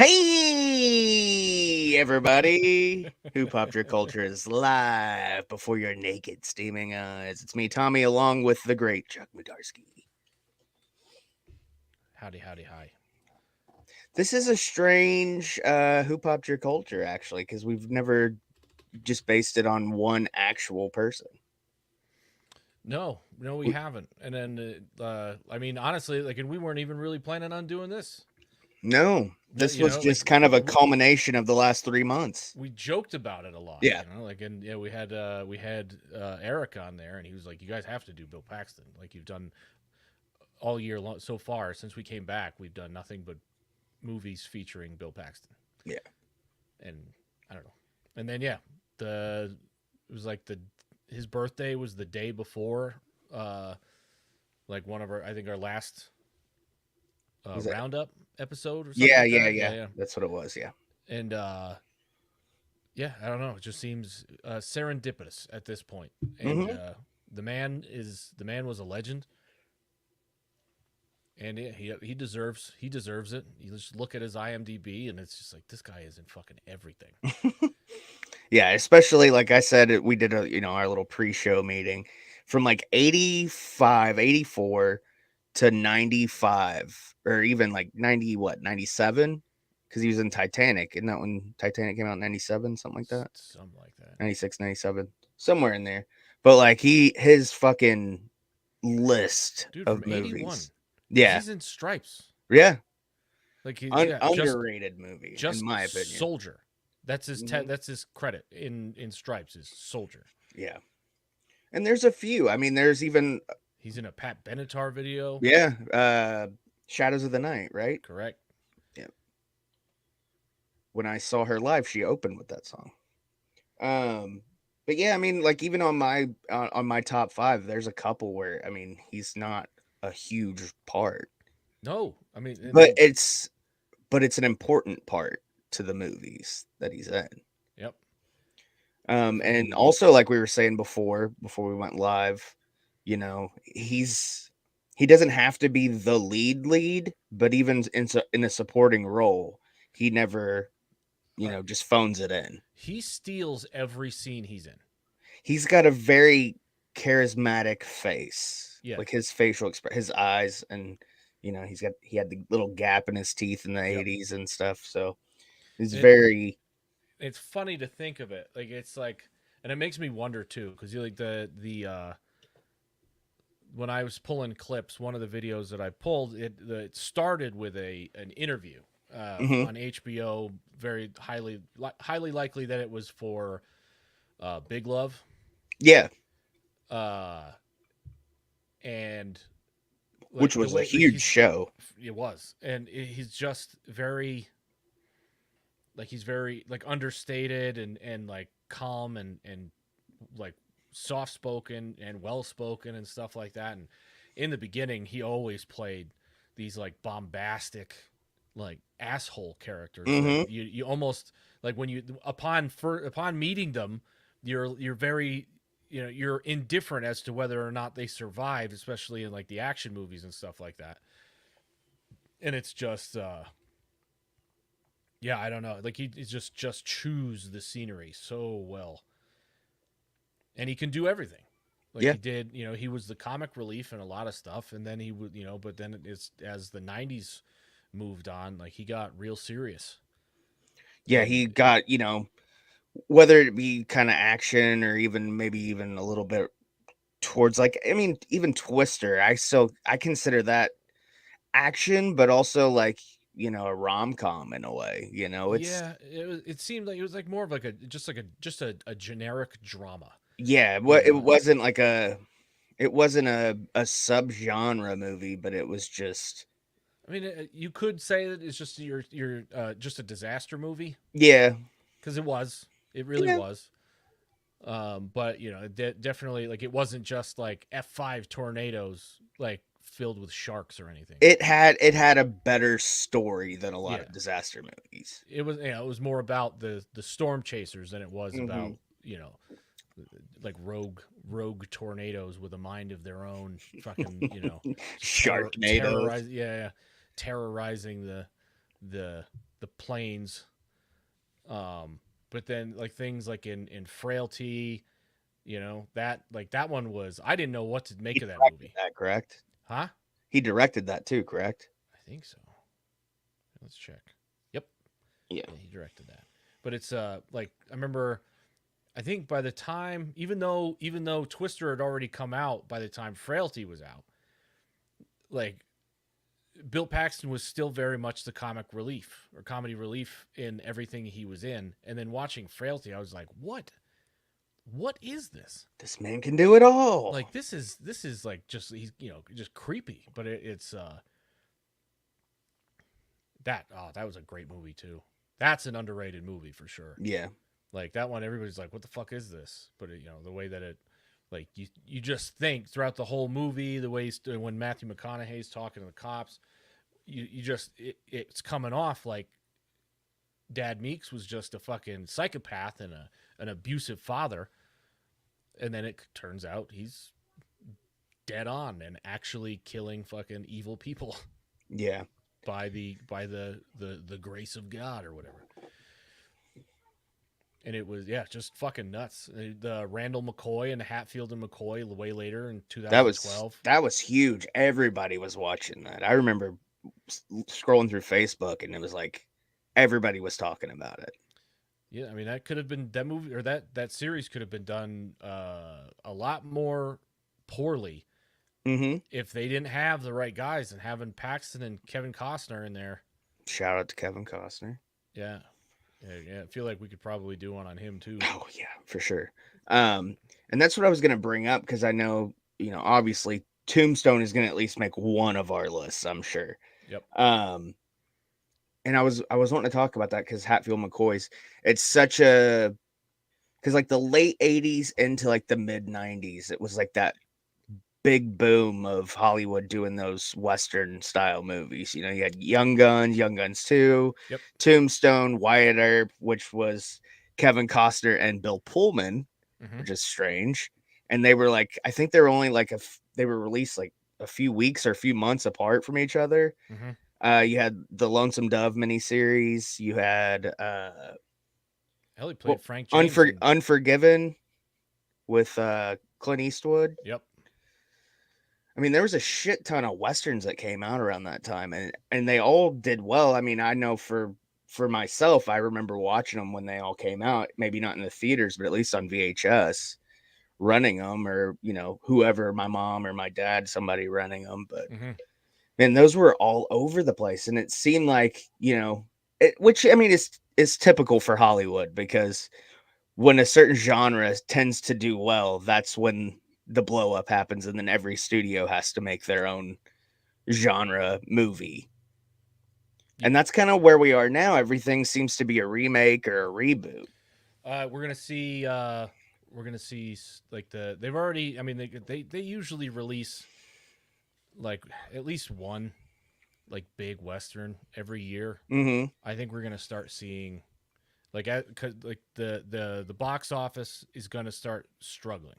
Hey, everybody! Who Popped Your Culture is live before your naked, steaming eyes. It's me, Tommy, along with the great Chuck Mudarsky. Howdy, howdy, hi. This is a strange Who Popped Your Culture, actually, because we've never just based it on one actual person. No, we We, haven't. And then, I mean, honestly, and we weren't even really planning on doing this. no, No, this was like just kind of a we, culmination of the last 3 months. we joked about it a lot. Yeah, And yeah, we had Eric on there, and he was like, "You guys have to do Bill Paxton. Like you've done all year long so far since we came back. We've done nothing but movies featuring Bill Paxton." yeah. And I don't know. And then yeah, the it was like the his birthday was the day before. Like one of our, I think our last Was that? roundup episode or something Yeah, like yeah, that. Yeah, yeah. yeah. That's what it was, yeah. And yeah, I don't know. It just seems serendipitous at this point. And Hmm. the man was a legend, and yeah, he deserves it. You just look at his IMDb, and it's just like this guy is in fucking everything. Yeah, especially like I said, we did our little pre-show meeting from like 85, 84 to 95 or even like 90 what, 97 cuz he was in Titanic. Isn't that when Titanic came out in 97, something like that? Something like that. 96, 97, somewhere in there. But like his fucking list Dude, of from '81, movies. because Yeah. he's in Stripes. Yeah. Like he, yeah, Underrated movie in just my opinion. soldier. That's his Hmm. that's his credit in Stripes is soldier. Yeah. And there's a few. I mean, there's even He's in a Pat Benatar video. yeah, Shadows of the Night, right? Correct. Yeah. When I saw her live, she opened with that song. Um, but yeah, I mean, like even on my top five, there's a couple where I mean he's not a huge part, No, I mean, but it's an important part to the movies that he's in. yep. And Fucking also like we were saying before we went live, he doesn't have to be the lead, but even in a supporting role, he never, just phones it in. he steals every scene he's in. He's got a very charismatic face, Yeah. like his facial expression, his eyes, and he had the little gap in his teeth in the Yep. '80s and stuff. So he's It very, it's funny to think of it. Like it's like, and it makes me wonder too, because you like the when I was pulling clips, one of the videos that I pulled, it started with an interview mhm. on HBO. Very highly likely that it was for Big Love, Yeah, uh, and which like the was a way like huge show. it was, and he's just very he's very like understated and like calm and like soft spoken and well spoken and stuff like that. And in the beginning, he always played these like bombastic, like asshole characters that Hmm. you almost like when you upon meeting them, you're very you're indifferent as to whether or not they survive, especially in like the action movies and stuff like that. And it's just yeah, I don't know. Like he just chews the scenery so well, and he can do everything. Like Yeah, he did, he was the comic relief in a lot of stuff, and then he would, but then it's as the '90s moved on, like he got real serious, yeah, he and got whether it be kind of action or even maybe even a little bit towards like I mean even Twister. I consider that action, but also like a rom com in a way. It's yeah, it seemed like it was like more of like a generic drama, yeah. you What it know. wasn't like it wasn't a sub genre movie, but it was just I mean, you could say that it's just just a disaster movie yeah, because it really yeah. was. But definitely like it wasn't just like F5 tornadoes like filled with sharks or anything. It had a better story than a lot Yeah, of disaster movies. it was more about the storm chasers than it was Hmm. about like rogue tornadoes with a mind of their own, fucking just Sharknadoes. terrorizing the the the planes. But then like things like in Frailty, that like that one was I didn't know what to He make of that directed movie. that, correct? Huh? He directed that too, correct? I think so. Let's check. Yep. Yeah. Yeah, he directed that. But it's like I remember I think by the time even though Twister had already come out by the time Frailty was out, like Bill Paxton was still very much the comic relief or comedy relief in everything he was in. And then watching Frailty, I was like, what is this? This man can do it all. Like this is like just he's just creepy, but it's that was a great movie too. That's an underrated movie for sure. Yeah. Like that one, everybody's like, "What the fuck is this?" But the way that it, like you just think throughout the whole movie, the way when Matthew McConaughey's talking to the cops, you just it's coming off like Dad Meeks was just a fucking psychopath and an abusive father, and then it turns out he's dead on and actually killing fucking evil people Yeah. by the grace of God or whatever. And it was just fucking nuts. The Randall McCoy and Hatfield and McCoy way later in That was 2012. that was huge. Everybody was watching that. I remember scrolling through Facebook and it was like everybody was talking about it. Yeah, I mean that could have been that movie or that series could have been done a lot more poorly Mm-hmm. if they didn't have the right guys and having Paxton and Kevin Costner in there. Shout out to Kevin Costner. Yeah. Yeah, I feel like we could probably do one on him too. Oh yeah, for sure. And that's what I was gonna bring up because I know, obviously Tombstone is gonna at least make one of our lists, I'm sure. Yep. And I was wanting to talk about that because Hatfield McCoy's it's such a because like the late 80s into like the mid 90s, it was like that big boom of Hollywood doing those Western style movies. You had Young Guns 2, Yep. Tombstone, Wyatt Earp, which was Kevin Costner and Bill Pullman, Mm-hmm. which is strange. And they were like, I think they were only like they were released like a few weeks or a few months apart from each other. Mm-hmm. You had the Lonesome Dove miniseries. You had Hell, he played well, Frank James and Unforgiven with Clint Eastwood. yep. I mean, there was a shit ton of westerns that came out around that time, and they all did well. I mean, I know for myself, I remember watching them when they all came out. Maybe not in the theaters, but at least on VHS, running them, or whoever, my mom or my dad, somebody running them. But Mm-hmm. man, those were all over the place, and it seemed like which I mean is typical for Hollywood because when a certain genre tends to do well, that's when the blow up happens, and then every studio has to make their own genre movie. Yeah. And that's kind of where we are now. Everything seems to be a remake or a reboot. We're gonna see. We're gonna see like they've already. I mean, they usually release like at least one like big western every year. Mm-hmm. I think we're gonna start seeing cause like the box office is gonna start struggling.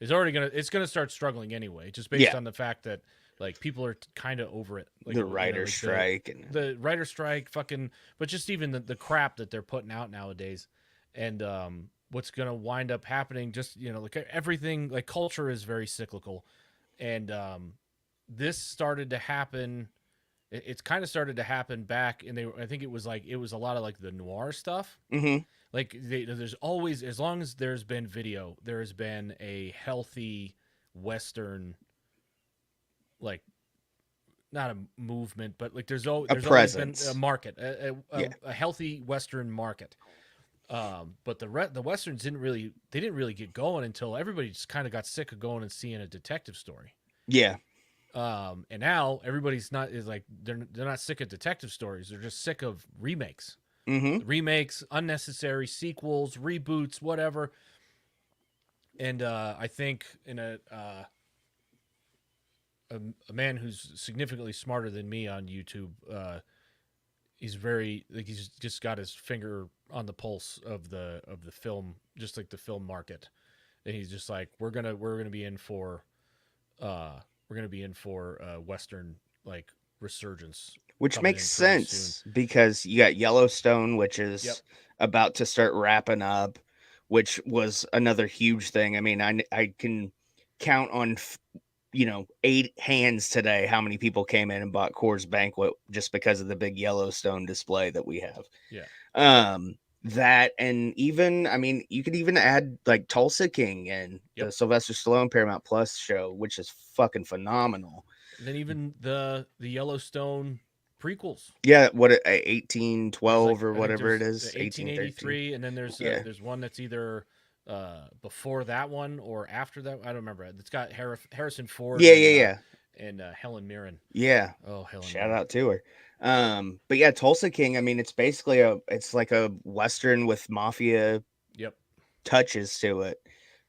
It's gonna start struggling anyway, just based Yeah, on the fact that like people are kind of over it. Like the writer like strike and the writer strike, fucking, but just even the crap that they're putting out nowadays, and what's gonna wind up happening. Just like everything, like culture is very cyclical, and this started to happen. It's kind of started to happen back, and I think it was a lot of like the noir stuff. mm-hmm. Like there's always, as long as there's been video, there has been a healthy Western, like not a movement, but like A there's always been a presence. market, Yeah. a healthy Western market. But the westerns didn't really get going until everybody just kind of got sick of going and seeing a detective story. Yeah. And now everybody's not is like they're not sick of detective stories. They're just sick of remakes, Mm-hmm. unnecessary sequels, reboots, whatever. And I think in a man who's significantly smarter than me on YouTube, he's very like he's just got his finger on the pulse of the film, just like the film market, and he's just like we're gonna be in for Western like resurgence. which coming makes in pretty soon. sense because you got Yellowstone, which Yep. is about to start wrapping up, which was another huge thing. I mean, I can count on 8 hands today how many people came in and bought Coors Banquet just because of the big Yellowstone display that we have. Yeah. That and even I mean, you could even add like Tulsa King and Yep. the Sylvester Stallone Paramount Plus show, which is fucking phenomenal. And then even the Yellowstone prequels. Yeah, what 'Cause, like, 1812 or I think whatever it there's is, 1813. 1883, and then Yeah. there's one that's either before that one or after that. I don't remember. It's got Harrison Ford Yeah, yeah, yeah. and Helen Mirren. Yeah. Oh, Helen Shout Mirren. out to her. But yeah, Tulsa King, I mean, it's like a western with mafia Yep. touches to it.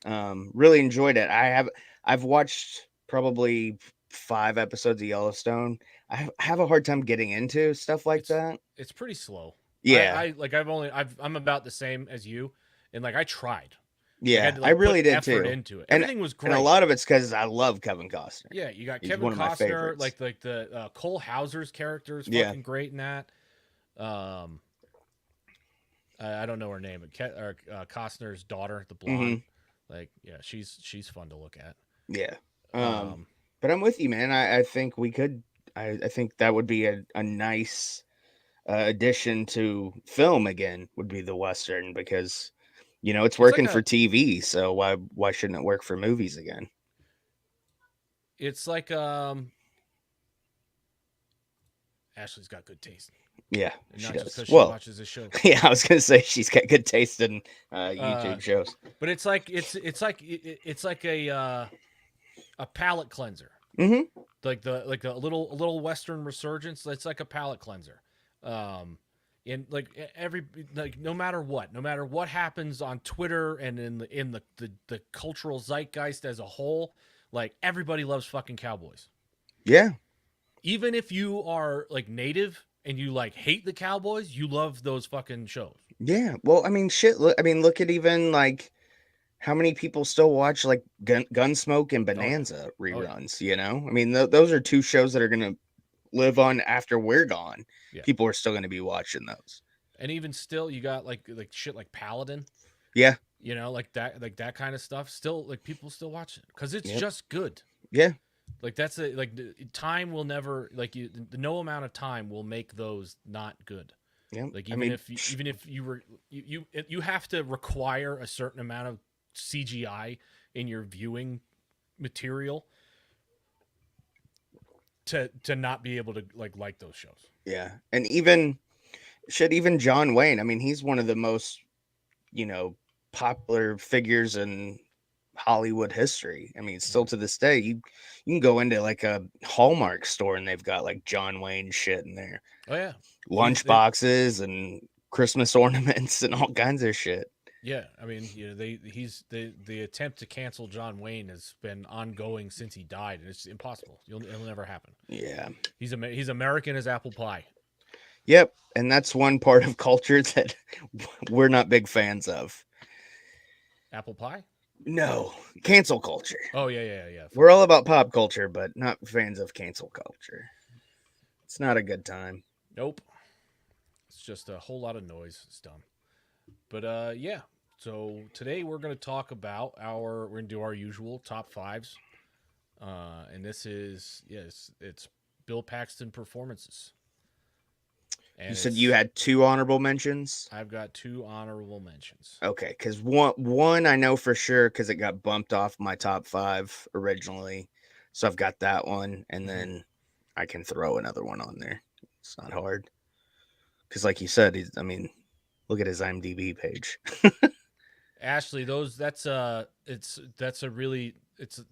Really enjoyed it. I've watched probably 5 episodes of Yellowstone. I have a hard time getting into stuff like It's that. it's pretty slow. Yeah. I'm about the same as you, and like I tried. Like I had Yeah, to I like put really did effort too. into it. And Everything was and a great. lot of it's because I love Kevin Costner. Yeah, you got He's Kevin one of my Costner, favorites. like the Cole Hauser's character is Yeah. fucking great in that. Um, I don't know her name, but Costner's daughter, the Hmm. blonde, like yeah, she's fun to look at. Yeah. Um, Um, but I'm with you, man. I think we could. I think that would be a nice addition to film again. Would be the western because it's it's like working for a TV. So why shouldn't it work for movies again? it's like Ashley's got good taste, Yeah, and she not just does. because she Well, watches this show. yeah, I was gonna say she's got good taste in Uh, YouTube shows. but it's like a palate cleanser. Hmm. Like a little Western resurgence. It's like a palate cleanser. Um, and like every like no matter what happens on Twitter and in the cultural zeitgeist as a whole, like everybody loves fucking cowboys. Yeah, Even if you are like native and you like hate the cowboys, you love those fucking shows. yeah. Well, I mean, shit. Look, I mean, look at even like how many people still watch like Gunsmoke and Oh yeah, Bonanza oh yeah, reruns. I mean, those are two shows that are gonna live on after we're gone. yeah. People are still gonna be watching those. And even still, you got like shit like Paladin. Yeah. Like that kind of stuff. Still, like people still watch it because it's Yep. just good. Yeah. Like that's a like time will never like you. No amount of time will make those not good. Yeah. Like I mean, even if you were you have to require a certain amount of CGI in your viewing material to not be able to like those shows. yeah. And even John Wayne. I mean, he's one of the most you know popular figures in Hollywood history. I mean, still Yeah. to this day, you can go into like a Hallmark store and they've got like John Wayne shit in there, Oh yeah, lunch boxes and Christmas ornaments and all kinds of shit. yeah. I mean, the attempt to cancel John Wayne has been ongoing since he died, and it's impossible. It'll never happen. Yeah. He's American as apple pie. Yep. And that's one part of culture that we're not big fans of. Apple pie? No, cancel culture. Oh yeah. We're all about pop culture, but not fans of cancel culture. It's not a good time. Nope. It's just a whole lot of noise. It's dumb. But yeah. So today we're gonna talk about we're gonna do our usual top fives. And this is it's Bill Paxton performances. You And said you it's had 2 honorable mentions. I've got 2 honorable mentions. Okay, because one I know for sure because it got bumped off my top 5 originally, so I've got that one, and Mm-hmm. then I can throw another one on there. It's not hard because, like you said, I mean, look at his IMDb page. Ashley, those that's a really it's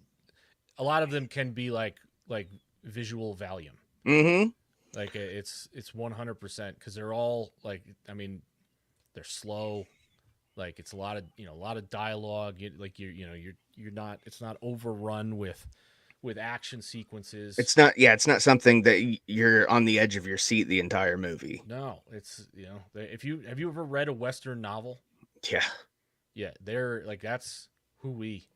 a lot of them can be like visual Valium. Mm-hmm. Like it's 100% because they're all like I mean they're slow. Like it's a lot of dialogue. Like you're not it's not overrun with action sequences. It's not something that you're on the edge of your seat the entire movie. No, it's if you have you ever read a Western novel? Yeah, Yeah, they're like that's who we.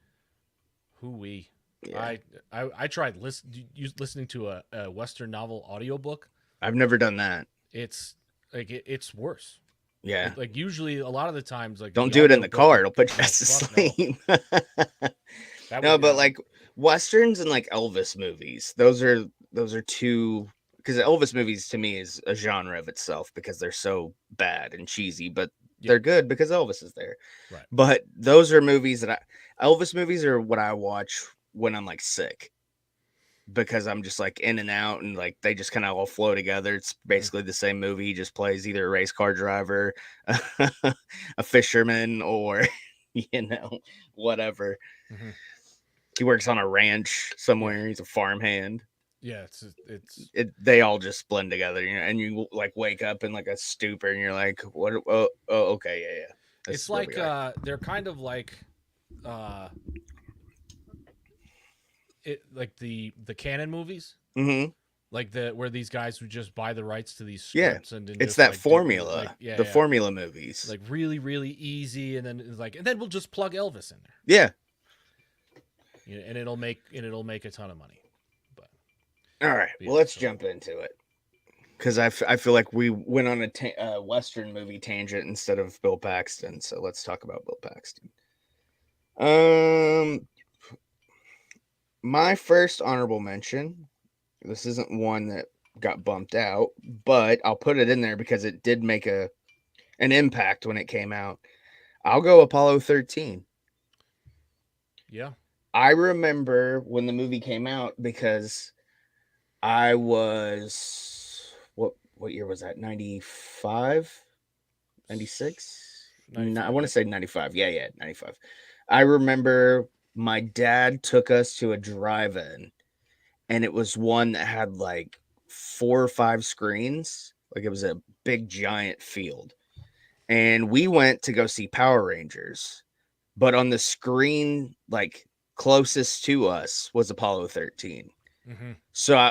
yeah. I tried listening to a Western novel audiobook. I've never done that. It's like it's worse. Yeah. Like usually a lot of the times like Don't the do it in audio the book car. will It'll put you no to fuck no. sleep. That No, would but like westerns and like Elvis movies, those are two, because Elvis movies to me is a genre of itself because they're so bad and cheesy, but yeah, they're good because Elvis is there. right. But those are movies that Elvis movies are what I watch when I'm like sick, because I'm just like in and out, and like they just kind of all flow together. It's Hmm. basically the same movie. He just plays either a race car driver, a fisherman, or whatever. Hmm. He works on a ranch Yeah. somewhere. He's a farmhand. Yeah, it's They all just blend together, and you like wake up in like a stupor, and you're like, "What? Oh, okay, yeah. This it's is where we like are." they're kind of like uh like the canon movies, Hmm. like the where these guys would just buy the rights to these Yeah, scripts and then it's just that like do like formula, yeah, the yeah, formula movies. like really really easy, and then it's like and then we'll just plug Elvis in there, Yeah. and it'll make a ton of money. But, All right. but Well, yeah, let's so jump into it, because I feel like we went on a Western movie tangent instead of Bill Paxton. So let's talk about Bill Paxton. Um, my first honorable mention. This isn't one that got bumped out, but I'll put it in there because it did make an impact when it came out. I'll go Apollo 13. yeah, I remember when the movie came out because I was what year was that? 95? 96? No, I 95, want to yep. say 95. Yeah, 95. I remember my dad took us to a drive-in, and it was one that had like 4 or 5 screens. Like it was a big giant field. And we went to go see Power Rangers. But on the screen like closest to us was Apollo 13. Hmm. So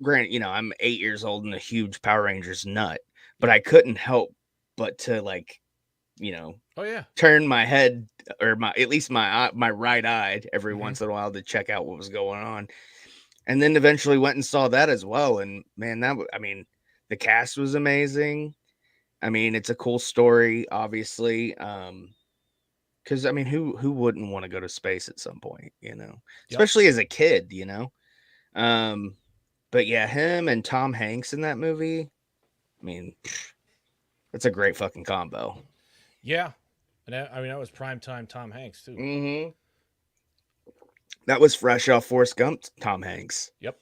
granted, I'm 8 years old and a huge Power Rangers nut, but Yeah. I couldn't help but to like, you know, Oh yeah. turn my head, or my at least my right eye every Hmm. once in a while to check out what was going on. And then eventually went and saw that as well. And man, I mean, the cast was amazing. I mean, it's a cool story, obviously. Because I mean, who wouldn't want to go to space at some point, Yep. especially as a kid. Um, but yeah, him and Tom Hanks in that movie. I mean, it's a great fucking combo. Yeah. And I mean that was prime time Tom Hanks too. Hmm. That was fresh off Forrest Gump, Tom Hanks. Yep.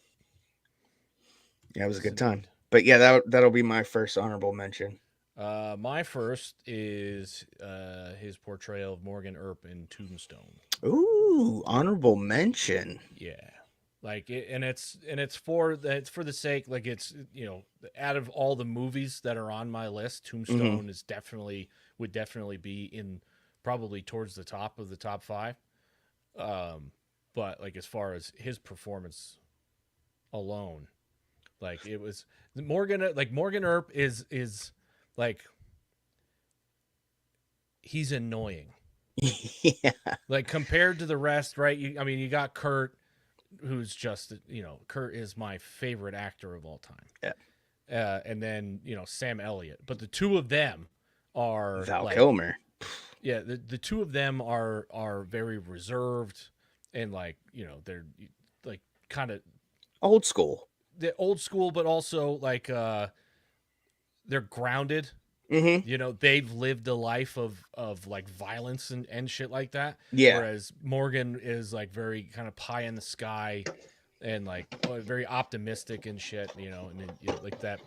Yeah, it was a Yes good time. indeed. But yeah, that'll be my first honorable mention. My first is his portrayal of Morgan Earp in Tombstone. Ooh, honorable mention. Yeah, like and it's for the sake like it's out of all the movies that are on my list, Hmm. Tombstone is definitely would definitely be in probably towards the top of the top five. Um, but like as far as his performance alone, like it was Morgan Earp is like he's annoying. Yeah. Like compared to the rest, right? I mean, you got Kurt, who's just Kurt is my favorite actor of all time, Yeah. and then Sam Elliott. But the two of them are Val like, Kilmer. yeah, the two of them are very reserved and like they're like kind of Old school. the old school, but also like they're grounded. Hmm. They've lived a life of like violence and shit like that. Yeah. Whereas Morgan is like very kind of pie in the sky and like very optimistic and shit. And then, like that.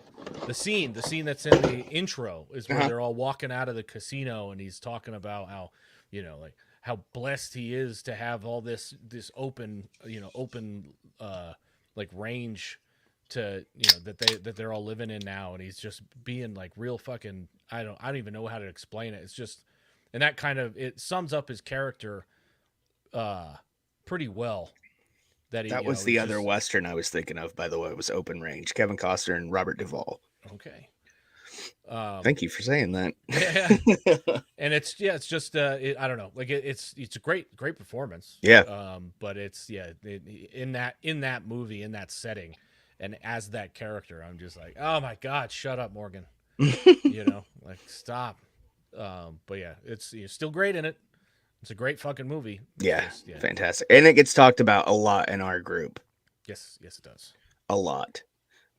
The scene that's in the intro is where Uh-huh. they're all walking out of the casino and he's talking about how like how blessed he is to have all this open like range to that they're all living in now, and he's just being like real fucking I don't even know how to explain it. It's just and that kind of it sums up his character uh pretty well, that he That was the he's other just Western I was thinking of, by the way. It was Open Range. Kevin Costner and Robert Duvall. okay. um Thank you for saying that. yeah, and it's just I don't know, like it's a great performance. Yeah. But it's in that movie, in that setting, And as that character, I'm just like, oh my god, shut up, Morgan. Like stop. But yeah, it's still great in it. It's a great fucking movie. It's Yeah, just yeah. fantastic. And it gets talked about a lot in our group. Yes, it does. A lot.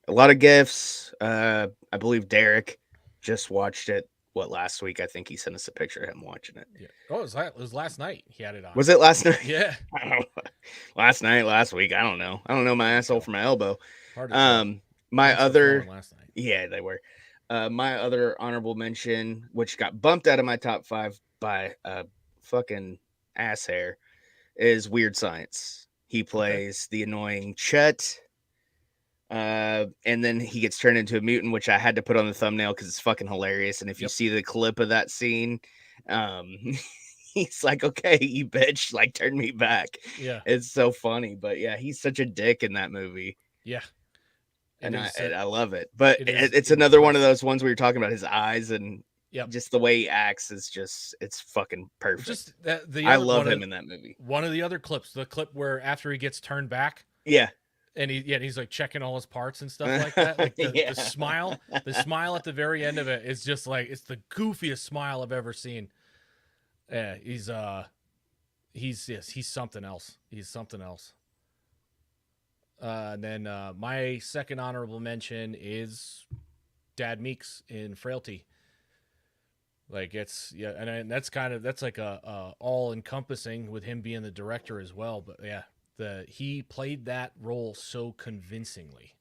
A lot of gifts. I believe Derek just watched it. What, last week? I think he sent us a picture of him watching it. Yeah. Oh, it was last night. He had it on. Was it last night? Yeah. I don't know. Last night, last week. I don't know. I don't know my Hard to asshole tell. from my elbow. Hard to tell. My Drinks were flowing other, last night. yeah, they were. My other honorable mention, which got bumped out of my top 5 by a fucking ass hair, is Weird Science. He Okay. plays the annoying Chet. And then he gets turned into a mutant, which I had to put on the thumbnail because it's fucking hilarious. And if you Yep. see the clip of that scene, um, he's like, "Okay, you bitch, like turn me back." Yeah. It's so funny, but yeah, he's such a dick in that movie, Yeah. It and is. I love it. But It is it's another one of impressive. those ones we were talking about. His eyes and Yep. just the way he acts is just it's fucking perfect. Just that the I other love him in that movie. one of the other clips, the clip where after he gets turned back Yeah, and he's like checking all his parts and stuff like that. Like yeah, the smile at the very end of it is just like it's the goofiest smile I've ever seen. Yeah, he's something else. He's something else. And then my second honorable mention is Dad Meeks in Frailty. Like it's yeah, and that's like a all encompassing with him being the director as well. But yeah, he played that role so convincingly.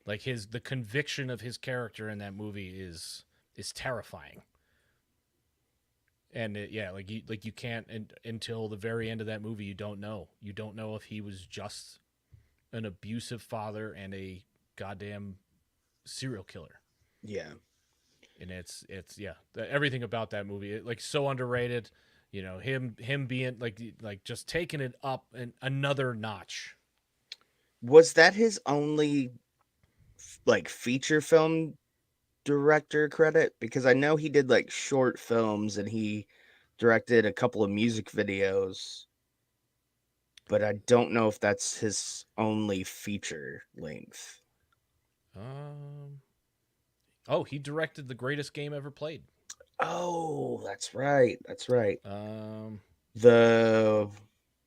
Like the conviction of his character in that movie is terrifying. And yeah, like you can't until the very end of that movie you don't know if he was just an abusive father and a goddamn serial killer. yeah. And it's yeah, everything about that movie like so underrated. Him being like just taking it up another notch. Was that his only like feature film director credit? Because I know he did like short films and he directed a couple of music videos, but I don't know if that's his only feature length. Um. Oh, he directed the greatest game ever played. Oh, that's right. That's right. Um. The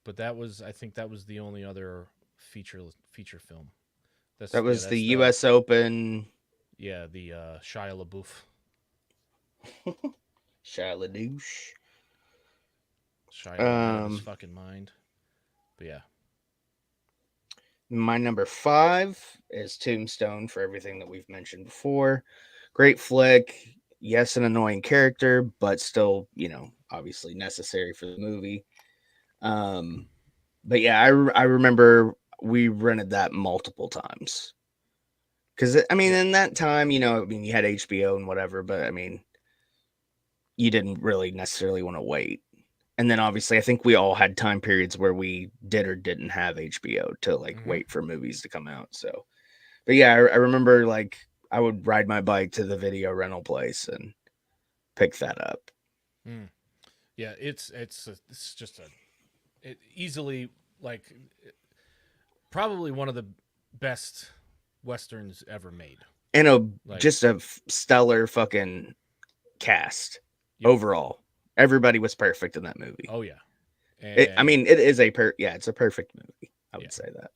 But I think that was the only other feature film. that was the That's the US Open. yeah the Shia LaBeouf. Shia LaDouche. Shia went out of his Um fucking mind. But yeah. my number 5 is Tombstone for everything that we've mentioned before. Great flick. Yes, an annoying character, but still, obviously necessary for the movie. Um, but yeah, I remember we rented that multiple times because I mean, Yep. in that time, you had HBO and whatever, but I mean, you didn't really necessarily want to wait. And then obviously, I think we all had time periods where we did or didn't have HBO to like Mm-hmm. wait for movies to come out. So, but yeah, I remember like I would ride my bike to the video rental place and pick that up. Mm. Yeah. It's just easily like probably one of the best westerns ever made. And Like just a stellar fucking cast yep. overall. Everybody was perfect in that movie. Oh yeah. I And mean, it is it's a perfect movie. I yeah. would say that.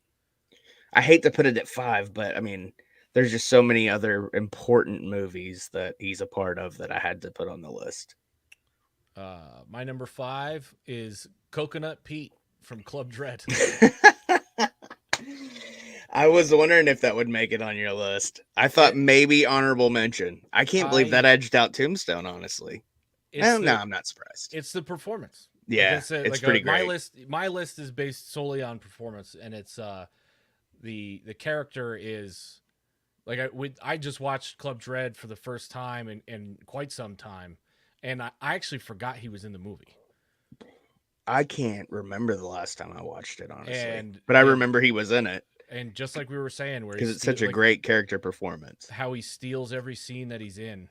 I hate to put it at 5, but I mean, there's just so many other important movies that he's a part of that I had to put on the list. My number 5 is Coconut Pete from Club Dread. I was wondering if that would make it on your list. I thought It, maybe honorable mention. I can't believe that I edged out Tombstone, honestly. it's Well, no, the I'm not surprised. it's the performance. Like I Yeah, said, it's like pretty my great. list is based solely on performance, and it's the character is like I just watched Club Dread for the first time in quite some time, and I actually forgot he was in the movie. I can't remember the last time I watched it, honestly. And But I remember he was in it and just like we were saying, where because it's such a great character performance. how he steals every scene that he's in.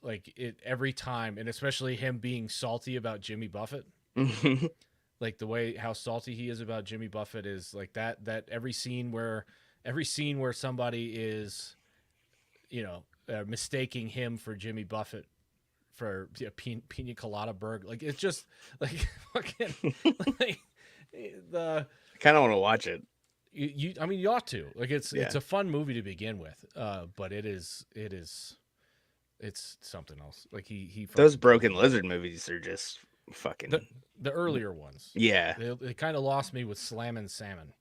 Like it every time, and especially him being salty about Jimmy Buffett. like the way how salty he is about Jimmy Buffett is like that every scene where somebody is, mistaking him for Jimmy Buffett for Pina Colada Berg, like it's just like fucking like the I kind of want to watch it. I mean, you ought to, like, it's Yeah. a fun movie to begin with, but it's something else. Like he Those fucking kills Broken it in it. Lizard movies are just The fucking. the earlier ones, Yeah. they kind of lost me with Slammin' Salmon.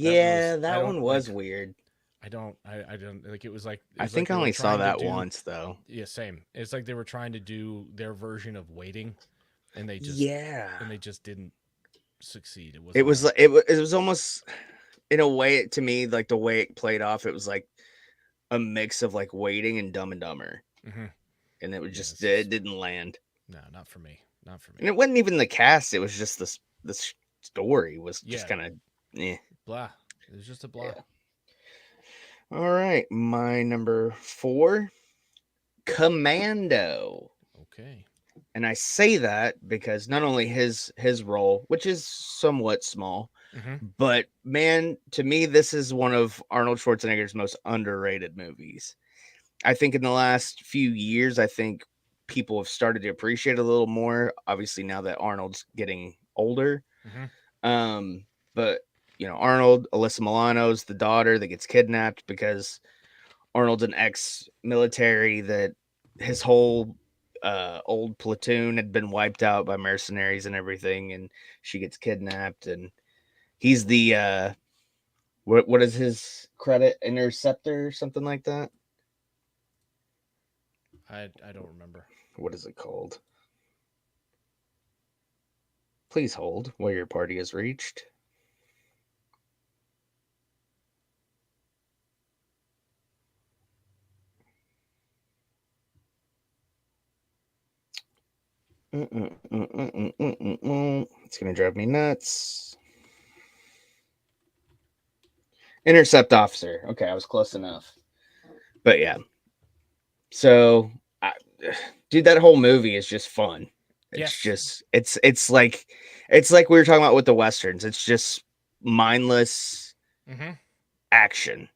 That one Yeah, was I that don't one like was weird. I don't like it I was like think I they were only saw trying to that do. once though. Yeah, same. It's like they were trying to do their version of Waiting, and Yeah. they just didn't succeed. It It wasn't was a. like it was almost in a way to me like the way it played off. It was like a mix of like Waiting and Dumb and Dumber, Mm-hmm. and it was Yeah, just it's it just didn't land. no, not for me. Not for And me. it wasn't even the cast. It was just this story was just Yeah, kind of eh. blah. It was just a blah. Yeah. All right, my number 4, Commando. Okay. And I say that because not only his role, which is somewhat small, Mm-hmm. but man, to me this is one of Arnold Schwarzenegger's most underrated movies. I think in the last few years, I think people have started to appreciate it a little more. Obviously, now that Arnold's getting older, Mm-hmm. um, but Arnold, Alyssa Milano's the daughter that gets kidnapped because Arnold's an ex-military that his whole old platoon had been wiped out by mercenaries and everything, and she gets kidnapped, and he's the what is his credit, interceptor or something like that? I don't remember. What is it called? Please hold while your party is reached. It's gonna drive me nuts. Intercept officer. Okay, I was close enough. But yeah, so I, dude, that whole movie is just fun. It's Yes. just it's like we were talking about with the westerns. It's just mindless Mm-hmm. action.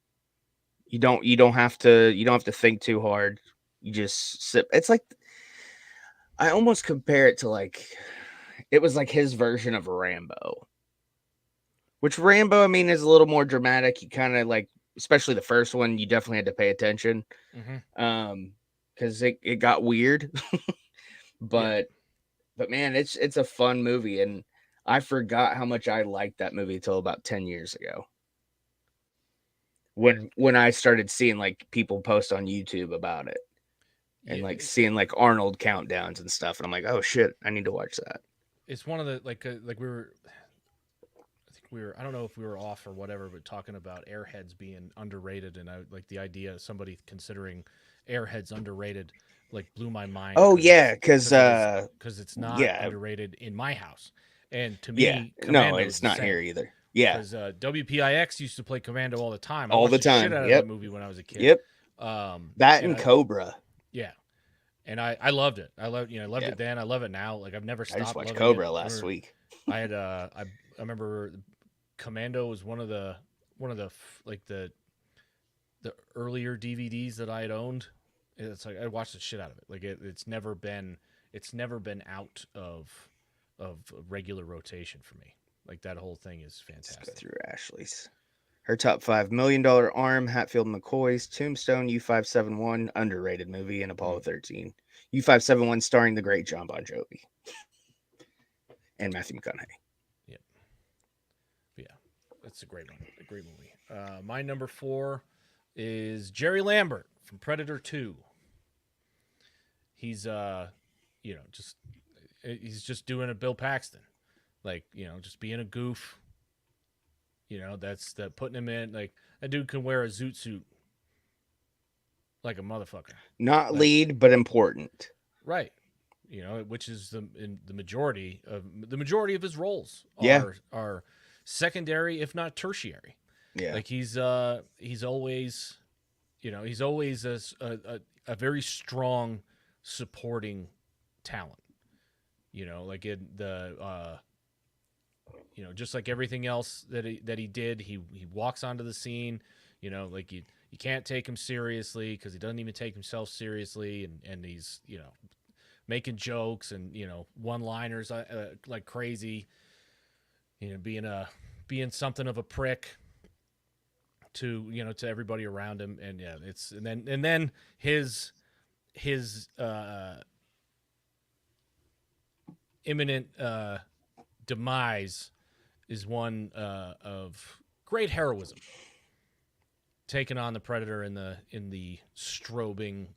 You don't have to think too hard. You just sit. It's like I almost compare it to like it was like his version of Rambo. Which Rambo, I mean, is a little more dramatic. You kind of like, especially the first one, you definitely had to pay attention. Mm-hmm. Because it got weird. Yeah. but but man, it's a fun movie, and I forgot how much I liked that movie until about 10 years ago. When I started seeing like people post on YouTube about it and Yeah. like seeing like Arnold countdowns and stuff, and I'm like, oh shit, I need to watch that. It's one of the like we were. I think we were. I don't know if we were off or whatever, but talking about Airheads being underrated, and I like the idea of somebody considering Airheads underrated. Like blew my mind Oh because yeah, because it's not yeah, underrated in my house, and to yeah, me, no, Commando is it's the not same. here either. Yeah, Because WPIX used to play Commando all the time. I all watched the the shit time. out of that Yep, movie when I was a kid. yep. That And and I Cobra. yeah, and I loved it. I loved Yeah, it then. I love it now. Like I've never I just stopped watched loving it. Cobra last week. I had I remember Commando was one of the like the earlier DVDs that I had owned. It's like I watched the shit out of it. Like it's never been out of regular rotation for me. Like that whole thing is Let's go fantastic. through Ashley's. Her top $5 million arm, Hatfield McCoy's Tombstone, U571, underrated movie, and Apollo Mm, 13. U571 starring the great John Bon Jovi and Matthew McConaughey. yeah, yeah, it's a great one. A great movie. My number 4 is Jerry Lambert from Predator 2. He's just he's just doing a Bill Paxton, like just being a goof. That's that putting him in like a dude can wear a zoot suit like a motherfucker. Not Like lead, but important. right. Which is the majority of his roles Yeah, are secondary if not tertiary. yeah. Like he's always he's always a very strong supporting talent. Like in the just like everything else that he did, he walks onto the scene. Like you can't take him seriously because he doesn't even take himself seriously, and he's making jokes and one liners like crazy. Being something of a prick to everybody around him, and yeah, it's and then his imminent demise is one of great heroism, taking on the Predator in the strobing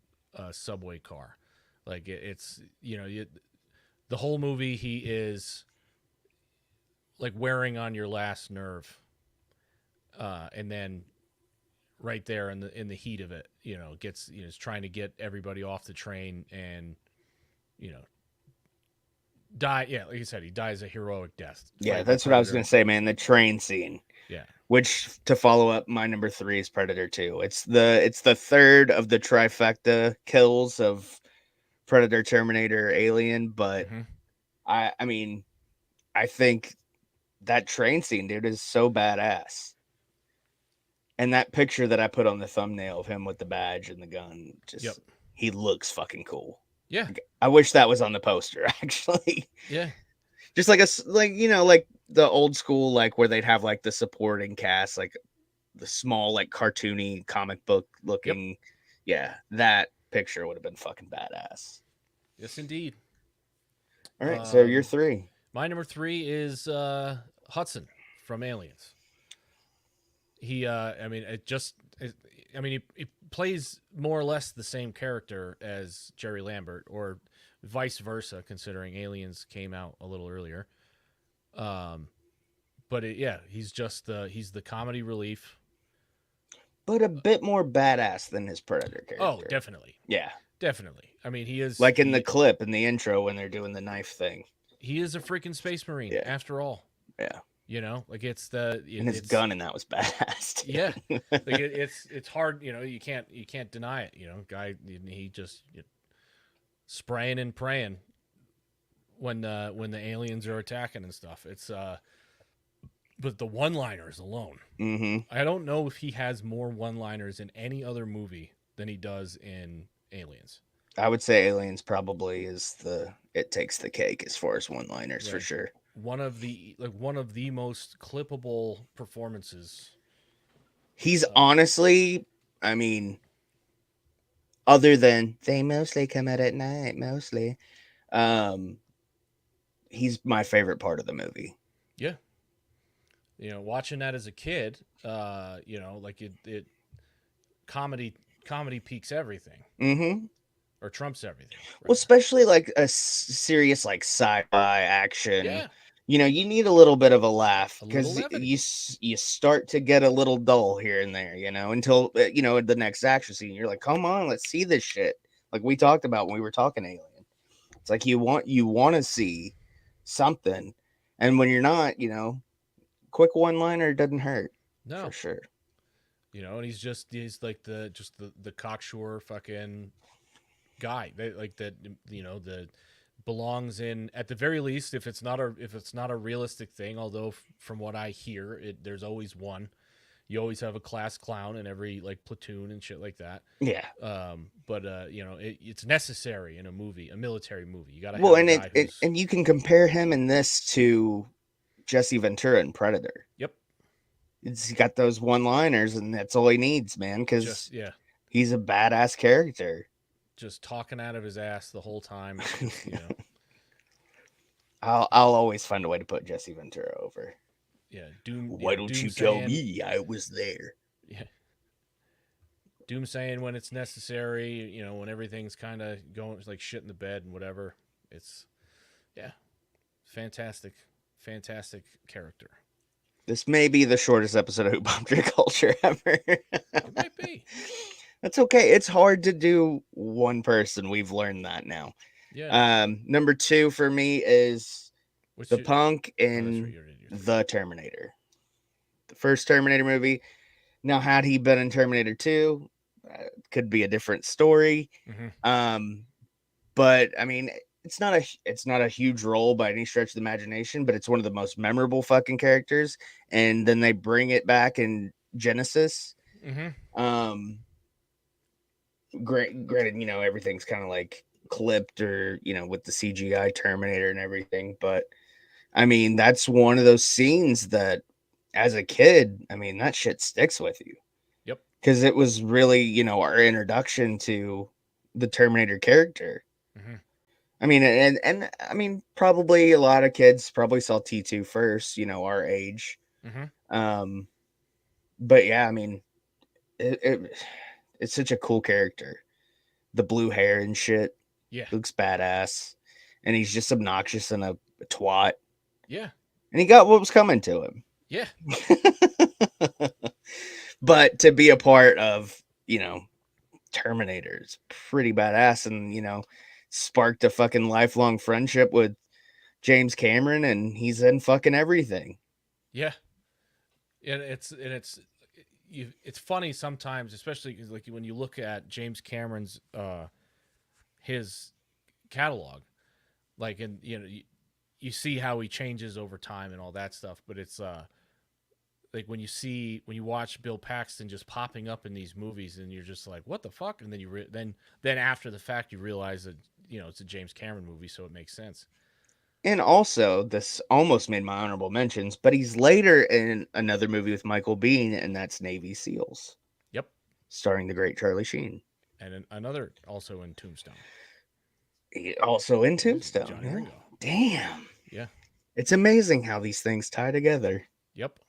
subway car. Like it's the whole movie he is like wearing on your last nerve, and then right there in the heat of it, gets is trying to get everybody off the train and you know die. Yeah, like you said, he dies a heroic death Yeah, fighting the that's what I was Predator. gonna say, man. The train scene, Yeah. which to follow up, my number three is Predator 2. It's the third of the trifecta kills of Predator, Terminator, Alien, but Mm-hmm. I mean, I think that train scene, dude, is so badass. And that picture that I put on the thumbnail of him with the badge and the gun, Yep. just he looks fucking cool. Yeah. Like, I wish that was on the poster, actually. Yeah. Just like like the old school, like where they'd have like the supporting cast, like the small, like cartoony comic book Yep. looking. Yeah, that picture would have been fucking badass. Yes, indeed. All right, so you're Um, three. my number three is Hudson from Aliens. I mean, I mean, he plays more or less the same character as Jerry Lambert, or vice versa, considering Aliens came out a little earlier. Um, but yeah, he's the comedy relief. But a bit more badass than his Predator Oh, character. definitely, Yeah. definitely. I mean, he is Like in the he clip in the intro when they're doing the knife thing. he is a freaking space marine Yeah. after all. Yeah. Like And his it's gun in that was badass yeah, too. like it's hard. You can't deny it. Guy, he just spraying and praying when the aliens are attacking and stuff. It's but the one-liners alone. Mm-hmm. I don't know if he has more one-liners in any other movie than he does in Aliens. I would say Aliens probably is it takes the cake as far as one liners for Like sure. one of the most clippable performances. He's Uh, honestly, I mean, other than they mostly come out at night, mostly. Um, he's my favorite part of the movie. yeah, watching that as a kid, like it comedy peaks everything Mm-hmm. or trumps everything, Well, rather. especially like a serious like sci-fi action. Yeah, You need a little bit of a laugh a little because levity. you start to get a little dull here and there. Until the next action scene, you're like, come on, let's see this shit. Like we talked about when we were talking Alien. It's like you want to see something, and when you're not, quick one liner doesn't hurt for No, sure. and he's like the cocksure fucking guy like that. The belongs in, at the very least, if it's not a realistic thing. Although from what I hear, there's always one. You always have a class clown in every like platoon and shit like that. Yeah. But it's necessary in a military movie. You got to Well, have a and it, guy it who's and you can compare him in this to Jesse Ventura in Predator. yep, He's got those one liners, and that's all he needs, man, because just yeah, he's a badass character. just talking out of his ass the whole time. Just I'll always find a way to put Jesse Ventura over. yeah, Why don't Doom you tell saying me I was there? yeah, Doom saying when it's necessary. When everything's kind of going like shit in the bed and whatever. It's yeah, fantastic, fantastic character. This may be the shortest episode of Hoop Culture Culture ever. It might be. That's okay. It's hard to do one person. We've learned that now. Yeah. Number two for me is What's the your? Punk Oh, that's right. in You're in your three. the Terminator. The first Terminator movie. Now, had he been in Terminator 2, could be a different story. Mm-hmm. Um, but I mean, it's not a huge role by any stretch of the imagination, but it's one of the most memorable fucking characters. And then they bring it back in Genesis. Mm-hmm. Um, granted, everything's kind of like clipped or with the CGI Terminator and everything, but I mean that's one of those scenes that, as a kid, I mean that shit sticks with you Yep. because it was really our introduction to the Terminator character. Mm-hmm. I mean, and I mean, probably a lot of kids probably saw T2 first, our age. Mm-hmm. Um, but yeah, I mean, it's such a cool character. The blue hair and shit Yeah. looks badass, and he's just obnoxious and a twat, Yeah. and he got what was coming to him. Yeah. But to be a part of, Terminator is pretty badass, and sparked a fucking lifelong friendship with James Cameron, and he's in fucking everything. Yeah. It's funny sometimes, especially 'cause, like when you look at James Cameron's his catalog, like and you see how he changes over time and all that stuff, but it's like when you watch Bill Paxton just popping up in these movies and you're just like what the fuck, and then then after the fact you realize that it's a James Cameron movie, so it makes sense. And also, this almost made my honorable mentions, but he's later in another movie with Michael Biehn, and that's Navy SEALs, Yep. starring the great Charlie Sheen. And another also in Tombstone. Also in This is Tombstone. Johnny Yeah. Ringo. Damn. Yeah. It's amazing how these things tie together. Yep.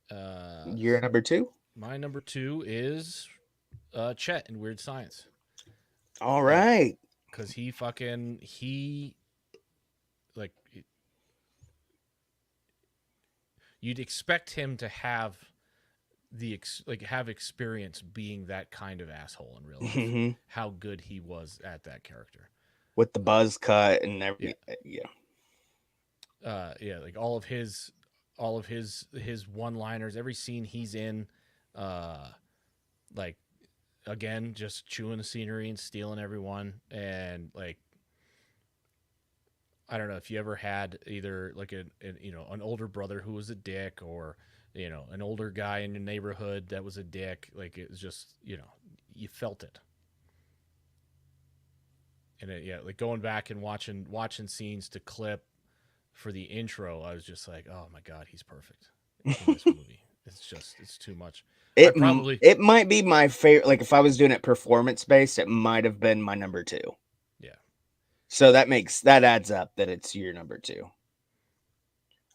Uh, You're number two? my number two is Chet in Weird Science. All Like, right. cause he like you'd expect him to have have experience being that kind of asshole in real life. Mhm. How good he was at that character. With the buzz cut and Yeah. everything. Yeah. Yeah, like all of his one-liners, every scene he's in, uh like again, just chewing the scenery and stealing everyone. And like I don't know if you ever had either like an older brother who was a dick, or an older guy in your neighborhood that was a dick. Like it was just you felt it. And yeah, like going back and watching scenes to clip for the intro, I was just like, oh my god, he's perfect in this movie. It's too much. I probably It might be my favorite. Like if I was doing it performance based, it might have been my number two. yeah. So that adds up that it's your number two.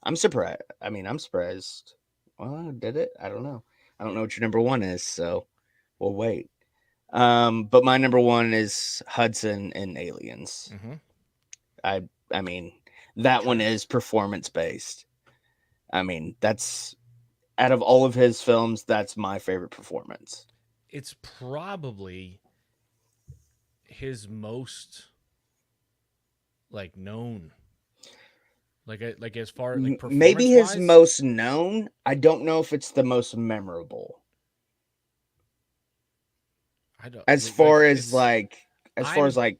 I'm surprised. I mean, I'm surprised. Well, did it? I don't know. I don't know what your number one is, so we'll wait. But my number one is Hudson and Aliens. Mm-hmm. I I mean, that one Sure. is performance based. I mean, that's out of all of his films, that's my favorite performance. It's probably his most like known, like as far like Maybe performance his wise. most known. I don't know if it's the most memorable. I don't As like far as it's like as far as I'm like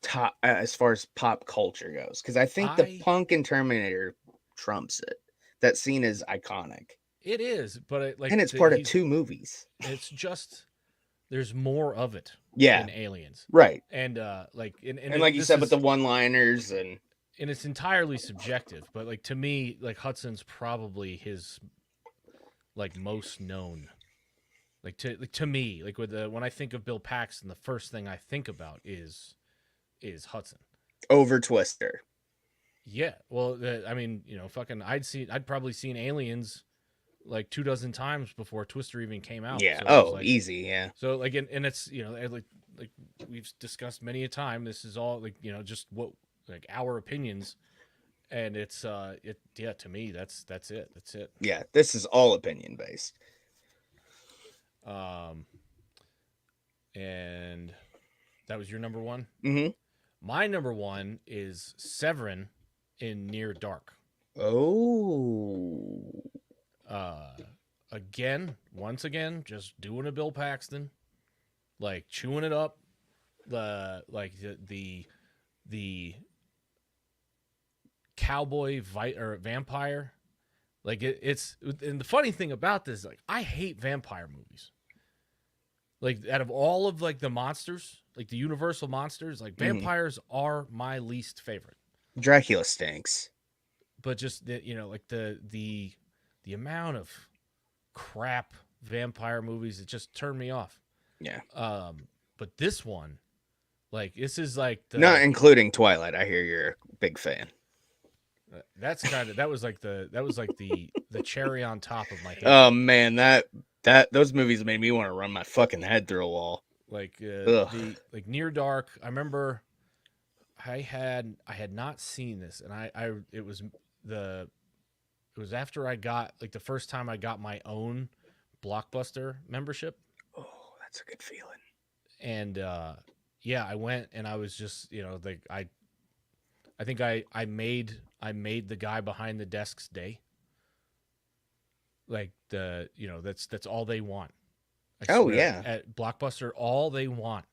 top as far as pop culture goes, because I think the I Punk and Terminator trumps it. That scene is iconic, it is, but and it's part of two movies. it's just there's more of it Yeah, in Aliens. right. And And like you this said, with the is one-liners and and it's entirely subjective, but like to me, like Hudson's probably his like most known. Like to me, like with when I think of Bill Paxton, the first thing I think about is Hudson. over Twister. Yeah, well, I mean, fucking, I'd probably seen Aliens like 2 dozen times before Twister even came out. Yeah. So it was Oh, like, easy. Yeah. so like, and it's like we've discussed many a time. This is all like just what like our opinions, and it yeah, to me that's it, that's it. Yeah. This is all opinion based. Um, and that was your number one. Mm-hmm. My number one is Severin in Near Dark. Oh. Uh, once again, just doing a Bill Paxton, like chewing it up, the cowboy or vampire. Like it's and the funny thing about this, like I hate vampire movies. Like out of all of like the monsters, like the Universal monsters, like Mhm. vampires are my least favorite. Dracula stinks. But just like the amount of crap vampire movies, it just turned me off. Yeah. But this one, like this is like Not including Twilight. I hear you're a big fan. that's kind of that was like the cherry on top of my hate. Oh man, that those movies made me want to run my fucking head through a wall. Like Ugh. the like Near Dark. I remember I had not seen this, and I the it was after I got like the first time I got my own Blockbuster membership, Oh, that's a good feeling. and yeah, I went and I was just like I think I made the guy behind the desk's day. Like that's all they want. I Oh swear yeah. at Blockbuster, all they want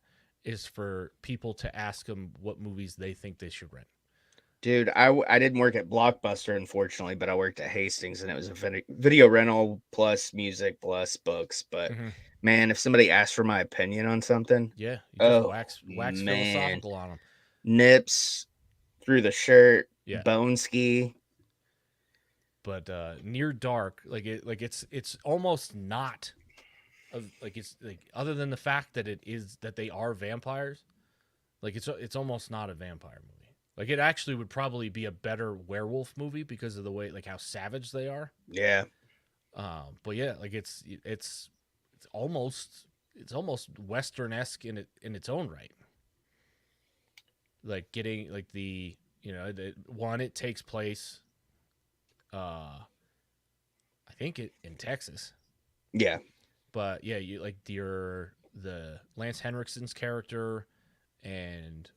is for people to ask them what movies they think they should rent. Dude, I didn't work at Blockbuster, unfortunately, but I worked at Hastings, and it was a video rental plus music plus books. But Mm-hmm. man, if somebody asked for my opinion on something, Yeah, you just oh wax man, philosophical on them. nips through the shirt, Yeah, bone ski. but Near Dark, it's almost not like it's like other than the fact that it is that they are vampires, like it's almost not a vampire movie. Like it actually would probably be a better werewolf movie because of the way like how savage they are. Yeah, But yeah, like it's almost western esque in its own right. Like getting like one, it takes place I think it in Texas. yeah. But yeah, you like the Lance Henriksen's character, and